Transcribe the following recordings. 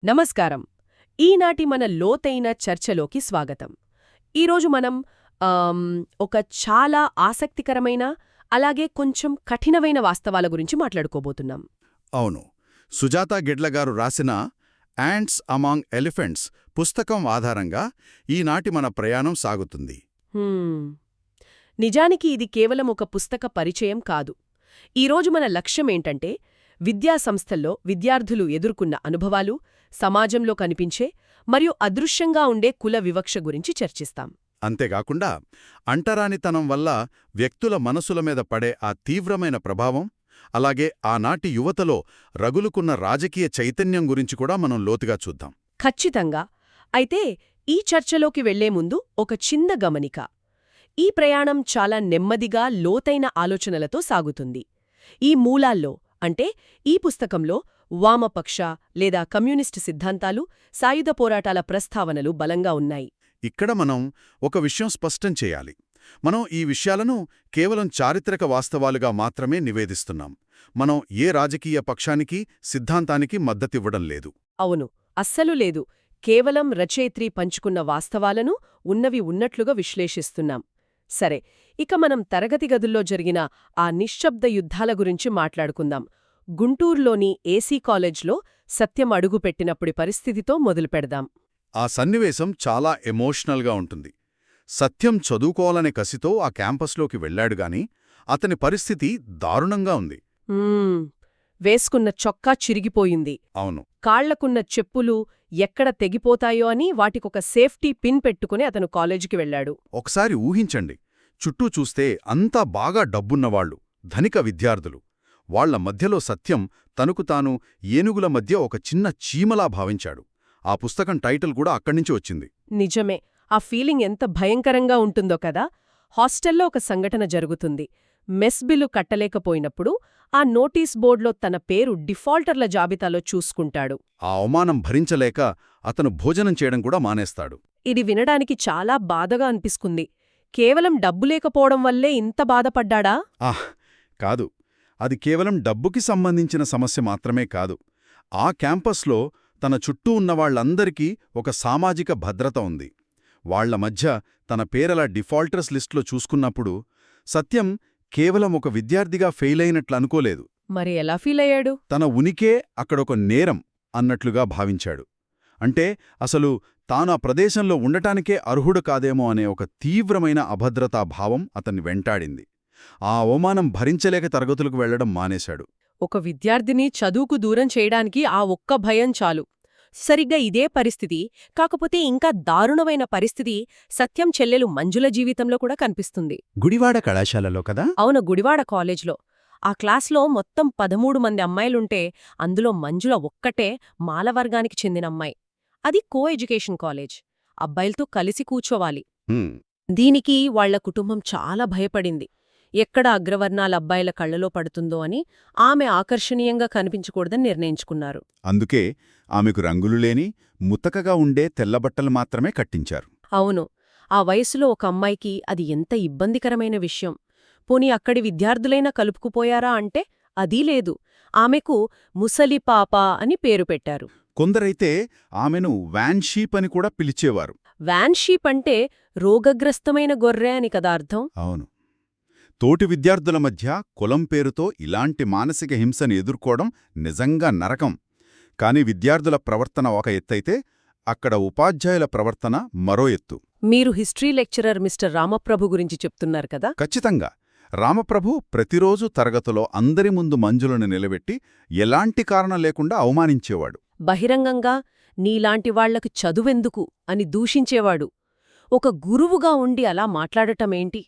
నమస్కారం. ఈనాటి మన లోతైన చర్చలోకి స్వాగతం. ఈరోజు మనం ఆమ్, ఒక చాలా ఆసక్తికరమైన అలాగే కొంచెం కఠినమైన వాస్తవాల గురించి మాట్లాడుకోబోతున్నాం. అవును. సుజాతా గిడ్లగారు రాసిన యాంట్స్ అమాంగ్ ఎలిఫెంట్స్ పుస్తకం ఆధారంగా ఈనాటి మన ప్రయాణం సాగుతుంది. హ్మ్. నిజానికి ఇది కేవలం ఒక పుస్తక పరిచయం కాదు. ఈరోజు మన లక్ష్యమేంటంటే విద్యాసంస్థల్లో విద్యార్థులు ఎదుర్కొన్న అనుభవాలు, సమాజంలో కనిపించే మరియు అదృశ్యంగా ఉండే కుల వివక్ష గురించి చర్చిస్తాం. అంతేగాకుండా అంటరానితనం వల్ల వ్యక్తుల మనసుల మీద పడే ఆ తీవ్రమైన ప్రభావం, అలాగే ఆనాటి యువతలో రగులుకున్న రాజకీయ చైతన్యం గురించి కూడా మనం లోతుగా చూద్దాం. ఖచ్చితంగా. అయితే ఈ చర్చలోకి వెళ్లే ముందు ఒక చిన్న గమనిక. ఈ ప్రయాణం చాలా నెమ్మదిగా లోతైన ఆలోచనలతో సాగుతుంది. ఈ మూలాల్లో అంటే ఈ పుస్తకంలో వామపక్ష లేదా కమ్యూనిస్టు సిద్ధాంతాలు, సాయుధ పోరాటాల ప్రస్తావనలు బలంగా ఉన్నాయి. ఇక్కడ మనం ఒక విషయం స్పష్టం చేయాలి. మనం ఈ విషయాలను కేవలం చారిత్రక వాస్తవాలుగా మాత్రమే నివేదిస్తున్నాం. మనం ఏ రాజకీయ పక్షానికి, సిద్ధాంతానికి మద్దతివ్వడం లేదు. అవును, అస్సలు లేదు. కేవలం రచయిత్రి పంచుకున్న వాస్తవాలను ఉన్నవి ఉన్నట్లుగా విశ్లేషిస్తున్నాం. సరే, ఇక మనం తరగతి గదుల్లో జరిగిన ఆ నిశ్శబ్ద యుద్ధాల గురించి మాట్లాడుకుందాం. గుంటూరులోని ఏసీ కాలేజ్లో సత్యం అడుగుపెట్టినప్పుడి పరిస్థితితో మొదలుపెడదాం. ఆ సన్నివేశం చాలా ఎమోషనల్గా ఉంటుంది. సత్యం చదువుకోవాలనే కసితో ఆ క్యాంపస్లోకి వెళ్లాడుగాని అతని పరిస్థితి దారుణంగా ఉంది. వేసుకున్న చొక్కా చిరిగిపోయింది. అవును. కాళ్లకున్న చెప్పులు ఎక్కడ తెగిపోతాయో అని వాటికొక సేఫ్టీ పిన్ పెట్టుకుని అతను కాలేజీకి వెళ్లాడు. ఒకసారి ఊహించండి, చుట్టూ చూస్తే అంతా బాగా డబ్బున్నవాళ్లు, ధనిక విద్యార్థులు. వాళ్ల మధ్యలో సత్యం తనకు తాను ఏనుగుల మధ్య ఒక చిన్న చీమలా భావించాడు. ఆ పుస్తకం టైటిల్ కూడా అక్కడ్నుంచి వచ్చింది. నిజమే. ఆ ఫీలింగ్ ఎంత భయంకరంగా ఉంటుందో కదా. హాస్టల్లో ఒక సంఘటన జరుగుతుంది. మెస్ బిల్లు కట్టలేకపోయినప్పుడు ఆ నోటీస్ బోర్డులో తన పేరు డిఫాల్టర్ల జాబితాలో చూసుకుంటాడు. ఆ అవమానం భరించలేక అతను భోజనం చేయడం కూడా మానేస్తాడు. ఇది వినడానికి చాలా బాధగా అనిపిస్తుంది. కేవలం డబ్బు లేకపోవడం వల్లే ఇంత బాధపడ్డాడా? కాదు. అది కేవలం డబ్బుకి సంబంధించిన సమస్య మాత్రమే కాదు. ఆ క్యాంపస్లో తన చుట్టూ ఉన్నవాళ్లందరికీ ఒక సామాజిక భద్రత ఉంది. వాళ్ల మధ్య తన పేరలా డిఫాల్టర్స్ లిస్టులో చూసుకున్నప్పుడు సత్యం కేవలం ఒక విద్యార్థిగా ఫెయిలైనట్లు అనుకోలేదు. మరి ఎలా ఫీలయ్యాడు? తన ఉనికే అక్కడొక నేరం అన్నట్లుగా భావించాడు. అంటే అసలు తాను ఆ ప్రదేశంలో ఉండటానికే అర్హుడు కాదేమో అనే ఒక తీవ్రమైన అభద్రతా భావం అతన్ని వెంటాడింది. ఆ అవమానం భరించలేక తరగతులకు వెళ్లడం మానేశాడు. ఒక విద్యార్థిని చదువుకు దూరం చేయడానికి ఆ ఒక్క భయం చాలు. సరిగ్గా ఇదే పరిస్థితి, కాకపోతే ఇంకా దారుణమైన పరిస్థితి సత్యం చెల్లెలు మంజుల జీవితంలో కూడా కనిపిస్తుంది. గుడివాడ కళాశాలలో కదా? అవును, గుడివాడ కాలేజ్లో. ఆ క్లాస్లో మొత్తం 13 మంది అమ్మాయిలుంటే అందులో మంజుల ఒక్కటే మాలవర్గానికి చెందిన అమ్మాయి. అది కో ఎడ్యుకేషన్ కాలేజ్. అబ్బాయిలతో కలిసి కూర్చోవాలి. దీనికి వాళ్ల కుటుంబం చాలా భయపడింది. ఎక్కడ అగ్రవర్ణాల అబ్బాయిల కళ్లలో పడుతుందో అని ఆమె ఆకర్షణీయంగా కనిపించకూడదని నిర్ణయించుకున్నారు. అందుకే ఆమెకు రంగులు లేని, ముతకగా ఉండే తెల్లబట్టలు మాత్రమే కట్టించారు. అవును, ఆ వయసులో ఒక అమ్మాయికి అది ఎంత ఇబ్బందికరమైన విషయం. పోనీ అక్కడి విద్యార్థులైనా కలుపుకుపోయారా అంటే అదీ లేదు. ఆమెకు ముసలి పాప అని పేరు పెట్టారు. కొందరైతే ఆమెను వ్యాన్షీప్ అని కూడా పిలిచేవారు. వ్యాన్షీప్ అంటే రోగగ్రస్తమైన గొర్రె అని కదా అర్థం? అవును. తోటి విద్యార్థుల మధ్య కులం పేరుతో ఇలాంటి మానసిక హింసని ఎదుర్కోవడం నిజంగా నరకం. కాని విద్యార్థుల ప్రవర్తన ఒక ఎత్తైతే అక్కడ ఉపాధ్యాయుల ప్రవర్తన మరో ఎత్తు. మీరు హిస్టరీ లెక్చరర్ మిస్టర్ రామప్రభు గురించి చెప్తున్నారు కదా? ఖచ్చితంగా. రామప్రభు ప్రతిరోజు తరగతిలో అందరి ముందు మంజులను నిలబెట్టి ఎలాంటి కారణం లేకుండా అవమానించేవాడు. బహిరంగంగా నీలాంటి వాళ్లకు చదువెందుకు అని దూషించేవాడు. ఒక గురువుగా ఉండి అలా మాట్లాడటమేంటి?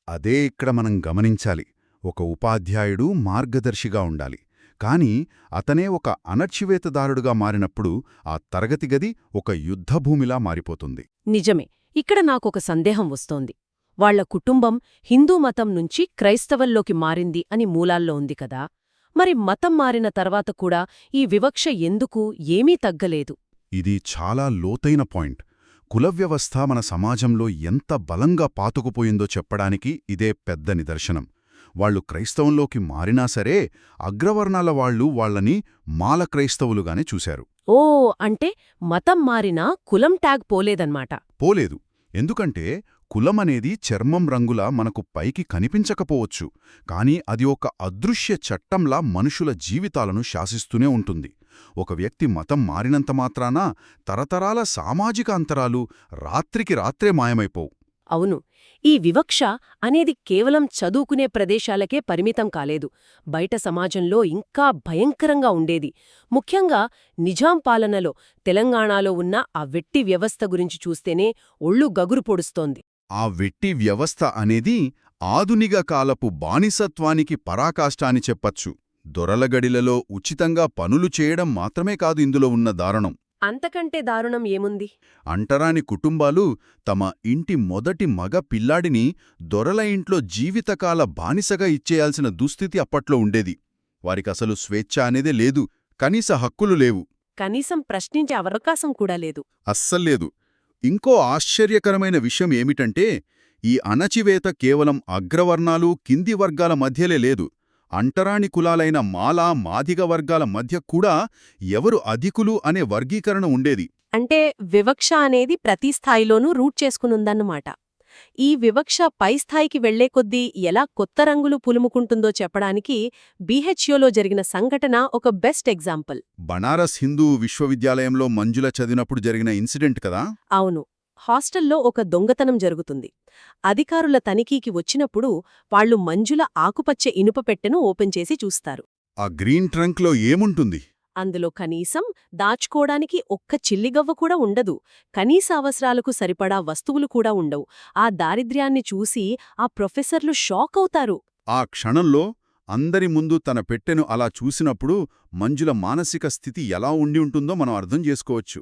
అదే ఇక్కడ మనం గమనించాలి. ఒక ఉపాధ్యాయుడు మార్గదర్శిగా ఉండాలి. కాని అతనే ఒక అణచివేతదారుడుగా మారినప్పుడు ఆ తరగతి గది ఒక యుద్ధభూమిలా మారిపోతుంది. నిజమే. ఇక్కడ నాకొక సందేహం వస్తోంది. వాళ్ల కుటుంబం హిందూ మతం నుంచి క్రైస్తవంలోకి మారింది అని మూలాల్లో ఉంది కదా. మరి మతం మారిన తర్వాత కూడా ఈ వివక్ష ఎందుకు ఏమీ తగ్గలేదు? ఇది చాలా లోతైన పాయింట్. కులవ్యవస్థ మన సమాజంలో ఎంత బలంగా పాతుకుపోయిందో చెప్పడానికి ఇదే పెద్ద నిదర్శనం. వాళ్లు క్రైస్తవంలోకి మారినా సరే అగ్రవర్ణాల వాళ్లు వాళ్లని మాల క్రైస్తవులుగానే చూశారు. ఓ అంటే మతం మారినా కులం ట్యాగ్ పోలేదన్నమాట. పోలేదు. ఎందుకంటే కులమనేది చర్మం రంగులా మనకు పైకి కనిపించకపోవచ్చు, కానీ అది ఒక అదృశ్య చట్టంలా మనుషుల జీవితాలను శాసిస్తూనే ఉంటుంది. ఒక వ్యక్తి మతం మారినంత మాత్రాన తరతరాల సామాజిక అంతరాలు రాత్రికి రాత్రే మాయమైపోవు. అవును, ఈ వివక్ష అనేది కేవలం చదువుకునే ప్రదేశాలకే పరిమితం కాలేదు. బయట సమాజంలో ఇంకా భయంకరంగా ఉండేది. ముఖ్యంగా నిజాం పాలనలో తెలంగాణలో ఉన్న ఆ వెట్టి వ్యవస్థ గురించి చూస్తేనే ఒళ్ళు గగురు పొడుస్తోంది. ఆ వెట్టి వ్యవస్థ అనేది ఆధునిక కాలపు బానిసత్వానికి పరాకాష్ట అని చెప్పచ్చు. దొరలగడిలలో ఉచితంగా పనులు చేయడం మాత్రమే కాదు ఇందులో ఉన్న దారుణం. అంతకంటే దారుణం ఏముంది? అంటరాని కుటుంబాలు తమ ఇంటి మొదటి మగ పిల్లాడిని దొరల ఇంట్లో జీవితకాల బానిసగా ఇచ్చేయాల్సిన దుస్థితి అప్పట్లో ఉండేది. వారికసలు స్వేచ్ఛ అనేదే లేదు, కనీస హక్కులు లేవు. కనీసం ప్రశ్నించే అవకాశం కూడా లేదు. అస్సల్లేదు. ఇంకో ఆశ్చర్యకరమైన విషయం ఏమిటంటే, ఈ అణచివేత కేవలం అగ్రవర్ణాలు కింది వర్గాల మధ్యలే లేదు. అంటరాని కులాలైన మాల మాదిగ వర్గాల మధ్య కూడా ఎవరు అధికులు అనే వర్గీకరణ ఉండేది. అంటే వివక్ష అనేది ప్రతి స్థాయిలోనూ రూట్ చేసుకునుందన్నమాట. ఈ వివక్ష పై స్థాయికి వెళ్లే కొద్దీ ఎలా కొత్త రంగులు పులుముకుంటుందో చెప్పడానికి బీహెచ్యోలో జరిగిన సంఘటన ఒక బెస్ట్ ఎగ్జాంపుల్. బనారస్ హిందూ విశ్వవిద్యాలయంలో మంజుల చదివినప్పుడు జరిగిన ఇన్సిడెంట్ కదా? అవును, హాస్టల్లో ఒక దొంగతనం జరుగుతుంది. అధికారుల తనిఖీకి వచ్చినప్పుడు వాళ్లు మంజుల ఆకుపచ్చ ఇనుప పెట్టెను ఓపెన్ చేసి చూస్తారు. ఆ గ్రీన్ ట్రంక్లో ఏముంటుంది? అందులో కనీసం దాచుకోడానికి ఒక్క చిల్లిగవ్వ కూడా ఉండదు. కనీస అవసరాలకు సరిపడా వస్తువులు కూడా ఉండవు. ఆ దారిద్ర్యాన్ని చూసి ఆ ప్రొఫెసర్లు షాక్ అవుతారు. ఆ క్షణంలో అందరి ముందు తన పెట్టెను అలా చూసినప్పుడు మంజుల మానసిక స్థితి ఎలా ఉండి ఉంటుందో మనం అర్థం చేసుకోవచ్చు.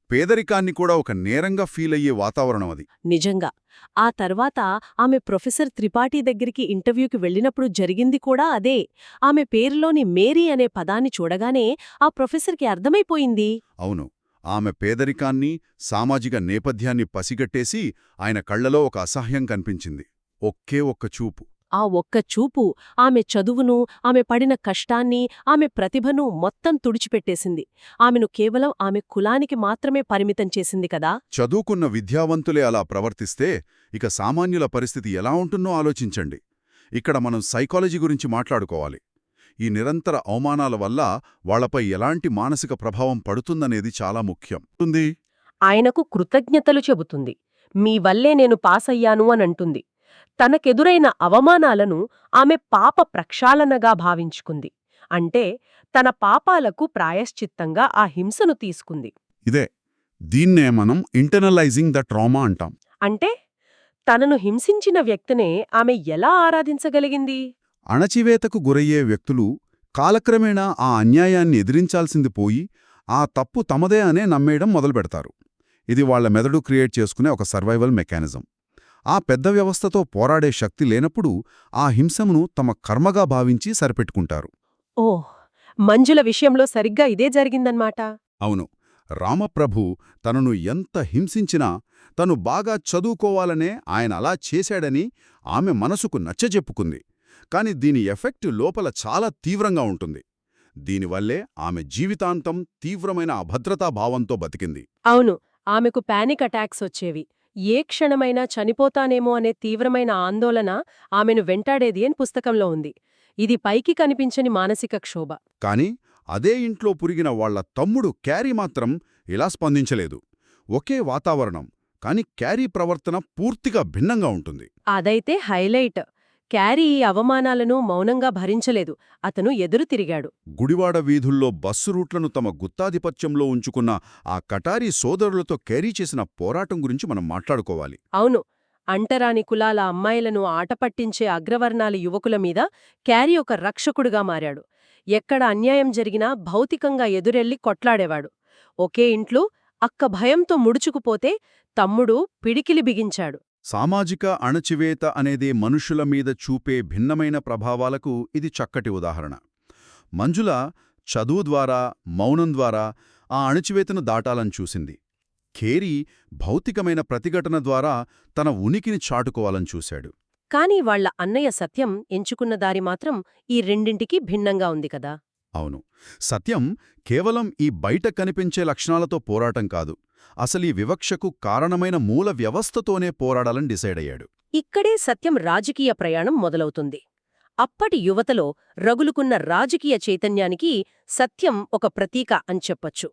పేదరికాన్ని కూడా ఒక నేరంగా ఫీలయ్యే వాతావరణం అది. నిజంగా. ఆ తర్వాత ఆమె ప్రొఫెసర్ త్రిపాఠి దగ్గరికి ఇంటర్వ్యూకి వెళ్ళినప్పుడు జరిగింది కూడా అదే. ఆమె పేరులోని మేరీ అనే పదాన్ని చూడగానే ఆ ప్రొఫెసర్కి అర్థమైపోయింది. అవును, ఆమె పేదరికాన్ని, సామాజిక నేపథ్యాన్ని పసిగట్టేసి ఆయన కళ్లలో ఒక అసహ్యం కనిపించింది. ఒకే ఒక్క చూపు. ఆ ఒక్క చూపు ఆమె చదువును, ఆమె పడిన కష్టాన్ని, ఆమె ప్రతిభను మొత్తం తుడిచిపెట్టేసింది. ఆమెను కేవలం ఆమె కులానికి మాత్రమే పరిమితం చేసింది కదా. చదువుకున్న విద్యావంతులే అలా ప్రవర్తిస్తే ఇక సామాన్యుల పరిస్థితి ఎలా ఉంటుందో ఆలోచించండి. ఇక్కడ మనం సైకాలజీ గురించి మాట్లాడుకోవాలి. ఈ నిరంతర అవమానాల వల్ల వాళ్లపై ఎలాంటి మానసిక ప్రభావం పడుతుందనేది చాలా ముఖ్యం. ఆయనకు కృతజ్ఞతలు చెబుతుంది. మీ వల్లే నేను పాసయ్యాను అనంటుంది. తనకెదురైన అవమానాలను ఆమె పాప ప్రక్షాళనగా భావించుకుంది. అంటే తన పాపాలకు ప్రాయశ్చిత్తంగా ఆ హింసను తీసుకుంది. దీన్నే మనం ఇంటర్నలైజింగ్ ద ట్రామా అంటాం. అంటే తనను హింసించిన వ్యక్తినే ఆమె ఎలా ఆరాధించగలిగింది? అణచివేతకు గురయ్యే వ్యక్తులు కాలక్రమేణా ఆ అన్యాయాన్ని ఎదిరించాల్సింది పోయి ఆ తప్పు తమదే అనే నమ్మేయడం మొదలుపెడతారు. ఇది వాళ్ల మెదడు క్రియేట్ చేసుకునే ఒక సర్వైవల్ మెకానిజం. ఆ పెద్ద వ్యవస్థతో పోరాడే శక్తి లేనప్పుడు ఆ హింసను తమ కర్మగా భావించి సరిపెట్టుకుంటారు. ఓహ్, మంజుల విషయంలో సరిగ్గా ఇదే జరిగిందన్నమాట. అవును, రామప్రభు తనను ఎంత హింసించినా తను బాగా చదువుకోవాలనే ఆయన అలా చేశాడని ఆమె మనసుకు నచ్చజెప్పుకుంది. కాని దీని ఎఫెక్ట్ లోపల చాలా తీవ్రంగా ఉంటుంది. దీనివల్లే ఆమె జీవితాంతం తీవ్రమైన అభద్రతాభావంతో బతికింది. అవును, ఆమెకు పానిక్ అటాక్స్ వచ్చేవి. ఏ క్షణమైనా చనిపోతానేమో అనే తీవ్రమైన ఆందోళన ఆమెను వెంటాడేది అని పుస్తకంలో ఉంది. ఇది పైకి కనిపించని మానసిక క్షోభ. కాని అదే ఇంట్లో పురిగిన వాళ్ల తమ్ముడు క్యారీ మాత్రం ఇలా స్పందించలేదు. ఒకే వాతావరణం, కాని క్యారీ ప్రవర్తన పూర్తిగా భిన్నంగా ఉంటుంది. అదైతే హైలైట్. క్యారీ ఈ అవమానాలను మౌనంగా భరించలేదు. అతను ఎదురు తిరిగాడు. గుడివాడ వీధుల్లో బస్సు రూట్లను తమ గుత్తాధిపత్యంలో ఉంచుకున్న ఆ కటారీ సోదరులతో క్యారీ చేసిన పోరాటం గురించి మనం మాట్లాడుకోవాలి. అవును, అంటరాని కులాల అమ్మాయిలను ఆటపట్టించే అగ్రవర్ణాల యువకుల మీద క్యారీ ఒక రక్షకుడుగా మారాడు. ఎక్కడ అన్యాయం జరిగినా భౌతికంగా ఎదురెళ్లి కొట్లాడేవాడు. ఒకే ఇంట్లో అక్క భయంతో ముడుచుకుపోతే తమ్ముడు పిడికిలి బిగించాడు. సామాజిక అణచివేత అనేది మనుషుల మీద చూపే భిన్నమైన ప్రభావాలకు ఇది చక్కటి ఉదాహరణ. మంజుల చదువు ద్వారా, మౌనం ద్వారా ఆ అణచివేతను దాటాలని చూసింది. ఖేరీ భౌతికమైన ప్రతిఘటన ద్వారా తన ఉనికిని చాటుకోవాలని చూశాడు. కాని వాళ్ల అన్నయ్య సత్యం ఎంచుకున్న దారి మాత్రం ఈ రెండింటికి భిన్నంగా ఉంది కదా. అవును. సత్యం కేవలం ఈ బయట కనిపించే లక్షణాలతో పోరాటం కాదు, అసలీ వివక్షకు కారణమైన మూల వ్యవస్థతోనే పోరాడాలని డిసైడయ్యాడు. ఇక్కడే సత్యం రాజకీయ ప్రయాణం మొదలవుతుంది. అప్పటి యువతలో రగులుకున్న రాజకీయ చైతన్యానికి సత్యం ఒక ప్రతీక అని చెప్పొచ్చు.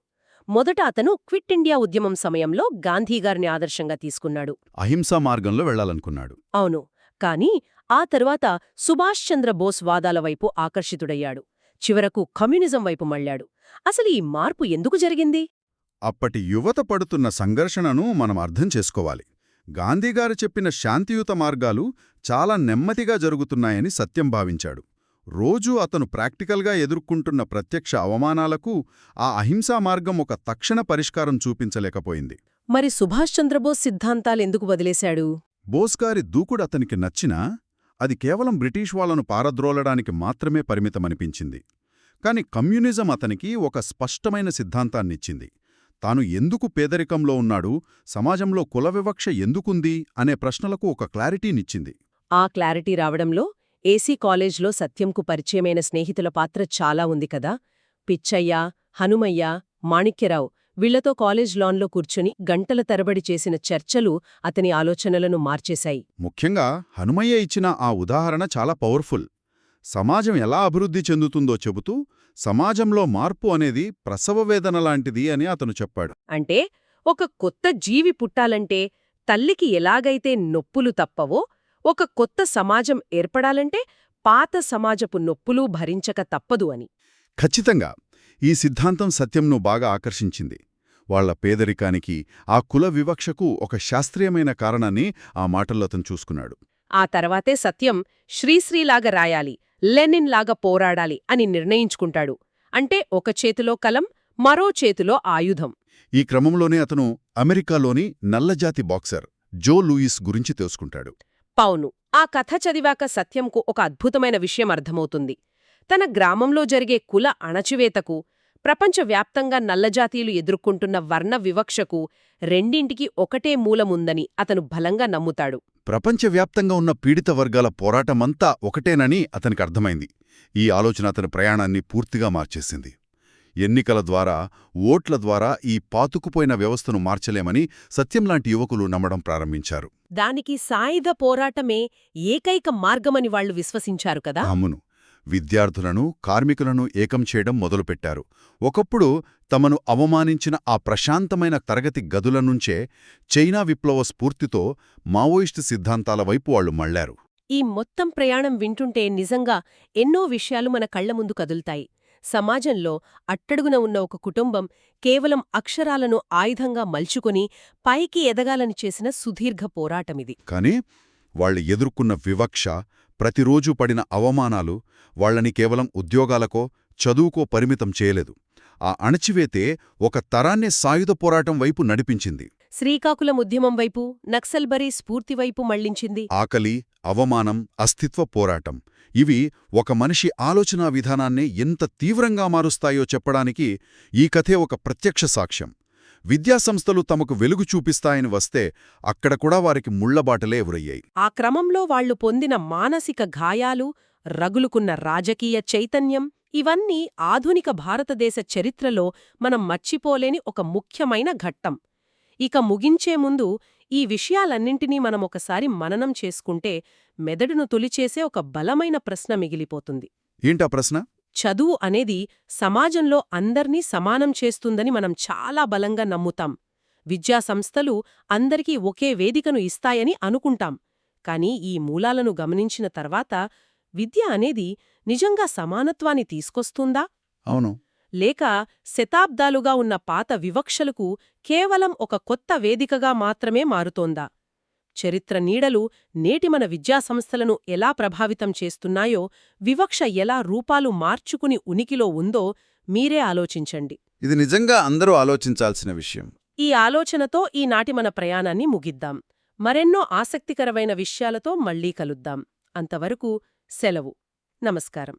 మొదట అతను క్విట్ ఇండియా ఉద్యమం సమయంలో గాంధీగారిని ఆదర్శంగా తీసుకున్నాడు. అహింసా మార్గంలో వెళ్లాలనుకున్నాడు. అవును, కాని ఆ తరువాత సుభాష్ చంద్రబోస్ వాదాల వైపు ఆకర్షితుడయ్యాడు. చివరకు కమ్యూనిజం వైపు మళ్ళాడు. అసలు ఈ మార్పు ఎందుకు జరిగింది? అప్పటి యువత పడుతున్న సంఘర్షణను మనం అర్థం చేసుకోవాలి. గాంధీగారు చెప్పిన శాంతియుత మార్గాలు చాలా నెమ్మదిగా జరుగుతున్నాయని సత్యం భావించాడు. రోజూ అతను ప్రాక్టికల్గా ఎదుర్కొంటున్న ప్రత్యక్ష అవమానాలకు ఆ అహింసా మార్గం ఒక తక్షణ పరిష్కారం చూపించలేకపోయింది. మరి సుభాష్ చంద్రబోస్ సిద్ధాంతాలెందుకు వదిలేశాడు? బోస్గారి దూకుడు అతనికి నచ్చినా అది కేవలం బ్రిటిష్ వాళ్లను పారద్రోలడానికి మాత్రమే పరిమితమనిపించింది. కాని కమ్యూనిజం అతనికి ఒక స్పష్టమైన సిద్ధాంతాన్నిచ్చింది. తాను ఎందుకు పేదరికంలో ఉన్నాడు, సమాజంలో కుల వివక్ష ఎందుకుంది అనే ప్రశ్నలకు ఒక క్లారిటీనిచ్చింది. ఆ క్లారిటీ రావడంలో ఏసీ కాలేజ్లో సత్యంకు పరిచయమైన స్నేహితుల పాత్ర చాలా ఉంది కదా. పిచ్చయ్య, హనుమయ్య, మాణిక్యరావు వీళ్లతో కాలేజ్ లాన్లో కూర్చుని గంటల తరబడి చేసిన చర్చలు అతని ఆలోచనలను మార్చేశాయి. ముఖ్యంగా హనుమయ్య ఇచ్చిన ఆ ఉదాహరణ చాలా పవర్ఫుల్. సమాజం ఎలా అభివృద్ధి చెందుతుందో చెబుతూ సమాజంలో మార్పు అనేది ప్రసవవేదన లాంటిది అని అతను చెప్పాడు. అంటే ఒక కొత్త జీవి పుట్టాలంటే తల్లికి ఎలాగైతే నొప్పులు తప్పవో, ఒక కొత్త సమాజం ఏర్పడాలంటే పాత సమాజపు నొప్పులు భరించక తప్పదు అని. ఖచ్చితంగా ఈ సిద్ధాంతం సత్యంను బాగా ఆకర్షించింది. వాళ్ల పేదరికానికి, ఆ కుల వివక్షకు ఒక శాస్త్రీయమైన కారణాన్ని ఆ మాటల్లో అతను చూసుకున్నాడు. ఆ తర్వాతే సత్యం శ్రీశ్రీలాగా రాయాలి, లెనిన్లాగా పోరాడాలి అని నిర్ణయించుకుంటాడు. అంటే ఒక చేతిలో కలం, మరో చేతిలో ఆయుధం. ఈ క్రమంలోనే అతను అమెరికాలోని నల్లజాతి బాక్సర్ జో లూయిస్ గురించి తెలుసుకుంటాడు. పౌను ఆ కథ చదివాక సత్యంకు ఒక అద్భుతమైన విషయం అర్థమవుతుంది. తన గ్రామంలో జరిగే కుల అణచివేతకు, ప్రపంచవ్యాప్తంగా నల్లజాతీయులు ఎదుర్కొంటున్న వర్ణ వివక్షకు రెండింటికి ఒకటే మూలముందని అతను బలంగా నమ్ముతాడు. ప్రపంచవ్యాప్తంగా ఉన్న పీడిత వర్గాల పోరాటమంతా ఒకటేనని అతనికి అర్థమైంది. ఈ ఆలోచన అతని ప్రయాణాన్ని పూర్తిగా మార్చేసింది. ఎన్నికల ద్వారా, ఓట్ల ద్వారా ఈ పాతుకుపోయిన వ్యవస్థను మార్చలేమని సత్యంలాంటి యువకులు నమ్మడం ప్రారంభించారు. దానికి సాయుధ పోరాటమే ఏకైక మార్గమని వాళ్లు విశ్వసించారు కదా. అమ్మును. విద్యార్థులను, కార్మికులను ఏకం చేయడం మొదలుపెట్టారు. ఒకప్పుడు తమను అవమానించిన ఆ ప్రశాంతమైన తరగతి గదుల నుంచే చైనా విప్లవ స్ఫూర్తితో మావోయిస్టు సిద్ధాంతాల వైపు వాళ్లు మళ్లారు. ఈ మొత్తం ప్రయాణం వింటుంటే నిజంగా ఎన్నో విషయాలు మన కళ్ల ముందు కదులుతాయి. సమాజంలో అట్టడుగున ఉన్న ఒక కుటుంబం కేవలం అక్షరాలను ఆయుధంగా మల్చుకొని పైకి ఎదగాలని చేసిన సుదీర్ఘ పోరాటమిది. కాని వాళ్ళు ఎదుర్కొన్న వివక్ష, ప్రతిరోజూ పడిన అవమానాలు వాళ్లని కేవలం ఉద్యోగాలకో, చదువుకో పరిమితం చేయలేదు. ఆ అణచివేతే ఒక తరాన్నే సాయుధ పోరాటం వైపు నడిపించింది. శ్రీకాకుళం ఉద్యమం వైపు, నక్సల్బరీ స్ఫూర్తివైపు మళ్లించింది. ఆకలి, అవమానం, అస్తిత్వ పోరాటం ఇవి ఒక మనిషి ఆలోచనా విధానాన్నే ఎంత తీవ్రంగా మారుస్తాయో చెప్పడానికి ఈ కథే ఒక ప్రత్యక్ష సాక్ష్యం. విద్యాసంస్థలు తమకు వెలుగు చూపిస్తాయని వస్తే అక్కడ కూడా వారికి ముళ్లబాటలే ఎదురయ్యాయి. ఆ క్రమంలో వాళ్లు పొందిన మానసిక గాయాలు, రగులుకున్న రాజకీయ చైతన్యం ఇవన్నీ ఆధునిక భారతదేశ చరిత్రలో మనం మర్చిపోలేని ఒక ముఖ్యమైన ఘట్టం. ఇక ముగించే ముందు ఈ విషయాలన్నింటినీ మనమొకసారి మననం చేసుకుంటే మెదడును తొలిచేసే ఒక బలమైన ప్రశ్న మిగిలిపోతుంది. ఏంటా ప్రశ్న? చదువు అనేది సమాజంలో అందర్నీ సమానం చేస్తుందని మనం చాలా బలంగా నమ్ముతాం. విద్యాసంస్థలు అందరికీ ఒకే వేదికను ఇస్తాయని అనుకుంటాం. కాని ఈ మూలాలను గమనించిన తర్వాత విద్య అనేది నిజంగా సమానత్వాన్ని తీసుకొస్తుందా? అవును. లేక శతాబ్దాలుగా ఉన్న పాత వివక్షలకు కేవలం ఒక కొత్త వేదికగా మాత్రమే మారుతోందా? చరిత్ర నీడలు నేటి మన విద్యాసంస్థలను ఎలా ప్రభావితం చేస్తున్నాయో, వివక్ష ఎలా రూపాలు మార్చుకుని ఉనికిలో ఉందో మీరే ఆలోచించండి. ఇది నిజంగా అందరూ ఆలోచించాల్సిన విషయం. ఈ ఆలోచనతో ఈనాటి మన ప్రయాణాన్ని ముగిద్దాం. మరెన్నో ఆసక్తికరమైన విషయాలతో మళ్లీ కలుద్దాం. అంతవరకు సెలవు. నమస్కారం.